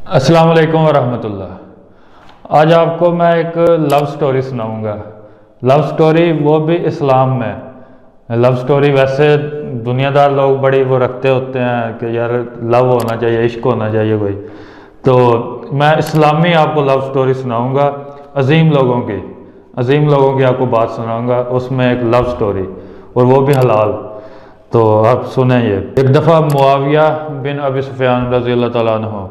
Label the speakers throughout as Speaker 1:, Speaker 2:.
Speaker 1: अस्सलाम वालेकुम वरहमतुल्लाह। आज आपको मैं एक लव स्टोरी सुनाऊंगा। लव स्टोरी वो भी इस्लाम में। लव स्टोरी वैसे दुनियादार लोग बड़ी वो रखते होते हैं कि यार लव होना चाहिए, इश्क होना चाहिए कोई, तो मैं इस्लामी आपको लव स्टोरी सुनाऊंगा। अजीम लोगों की आपको बात सुनाऊंगा, उसमें एक लव स्टोरी और वो भी हलाल। तो आप सुने ये। एक दफ़ा मुआविया बिन अबी सुफियान रज़ी अल्लाह तआला अन्हु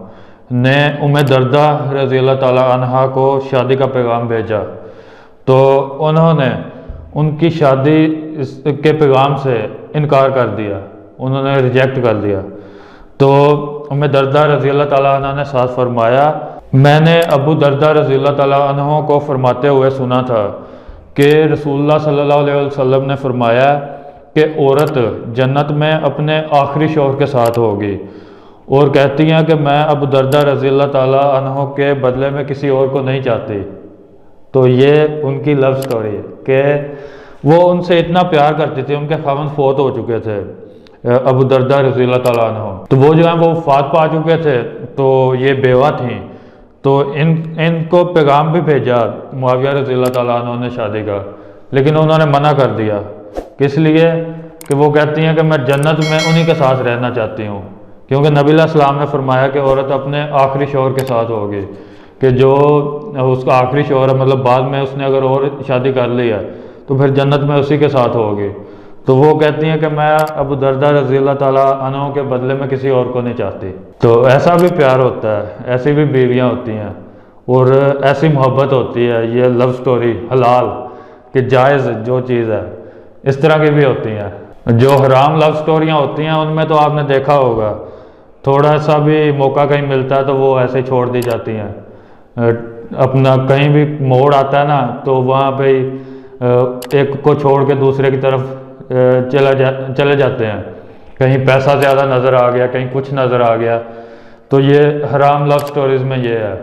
Speaker 1: ने उम्मे दर्दा रज़ी अल्लाह तआला अन्हा को शादी का पैगाम भेजा, तो उन्होंने उनकी शादी के पैगाम से इनकार कर दिया, उन्होंने रिजेक्ट कर दिया। तो उम्मे दर्दा रज़ी अल्लाह तआला अन्हा ने साथ फरमाया, मैंने अबू दर्दा रज़ी अल्लाह तआला अन्हु को फरमाते हुए सुना था कि रसूलुल्लाह सल्लल्लाहु अलैहि वसल्लम ने फरमाया कि औरत जन्नत में अपने आखिरी शौहर के साथ होगी, और कहती हैं कि मैं अबू दर्दा रज़ी अल्लाह तआला अन्हु के बदले में किसी और को नहीं चाहती। तो ये उनकी लव स्टोरी है कि वो उनसे इतना प्यार करती थी, उनके खावंद फौत हो चुके थे अबू दर्दा रज़ी अल्लाह तआला अन्हु, तो वो जो है वो वफात पा चुके थे, तो ये बेवा थी। तो इनको पैगाम भी भेजा मुआविया रज़ी अल्लाह तआला अन्हु ने शादी का, लेकिन उन्होंने मना कर दिया। किस लिए? कि वो कहती हैं कि मैं जन्नत में उन्हीं के साथ रहना चाहती हूँ, क्योंकि नबी अलैहिस्सलाम ने फरमाया कि औरत अपने आखिरी शौहर के साथ होगी, कि जो उसका आखिरी शौहर है, मतलब बाद में उसने अगर और शादी कर ली है तो फिर जन्नत में उसी के साथ होगी। तो वो कहती हैं कि मैं अबू दर्दा रज़ी अल्लाह तआला अन्हु के बदले में किसी और को नहीं चाहती। तो ऐसा भी प्यार होता है, ऐसी भी बीवियाँ होती हैं और ऐसी मोहब्बत होती है। ये लव स्टोरी हलाल कि जायज़ जो चीज़ है, इस तरह की भी होती हैं। जो हराम लव स्टोरियाँ होती हैं उनमें तो आपने देखा होगा, थोड़ा सा भी मौका कहीं मिलता है तो वो ऐसे छोड़ दी जाती हैं। अपना कहीं भी मोड़ आता है ना, तो वहाँ पे एक को छोड़ के दूसरे की तरफ चले जाते हैं। कहीं पैसा ज़्यादा नज़र आ गया, कहीं कुछ नज़र आ गया, तो ये हराम लव स्टोरीज़ में ये है।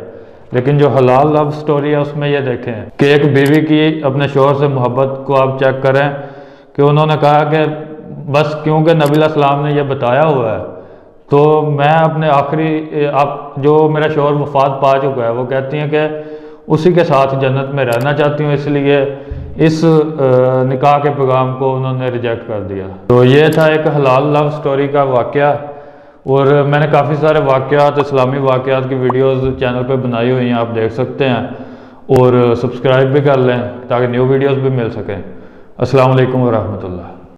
Speaker 1: लेकिन जो हलाल लव स्टोरी है उसमें ये देखें कि एक बीवी की अपने शौहर से मोहब्बत को आप चेक करें कि उन्होंने कहा कि बस क्योंकि नबी अलैहिस्सलाम ने यह बताया हुआ है, तो मैं अपने आखिरी जो मेरा शौहर वफात पा चुका है, वो कहती हैं कि उसी के साथ जन्नत में रहना चाहती हूँ, इसलिए इस निकाह के पैगाम को उन्होंने रिजेक्ट कर दिया। तो ये था एक हलाल लव स्टोरी का वाक़या। और मैंने काफ़ी सारे वाक़यात, इस्लामी वाक़यात की वीडियोस चैनल पे बनाई हुई हैं, आप देख सकते हैं, और सब्सक्राइब भी कर लें ताकि न्यू वीडियोस भी मिल सकें। अस्सलाम वालेकुम वरहमतुल्लाह।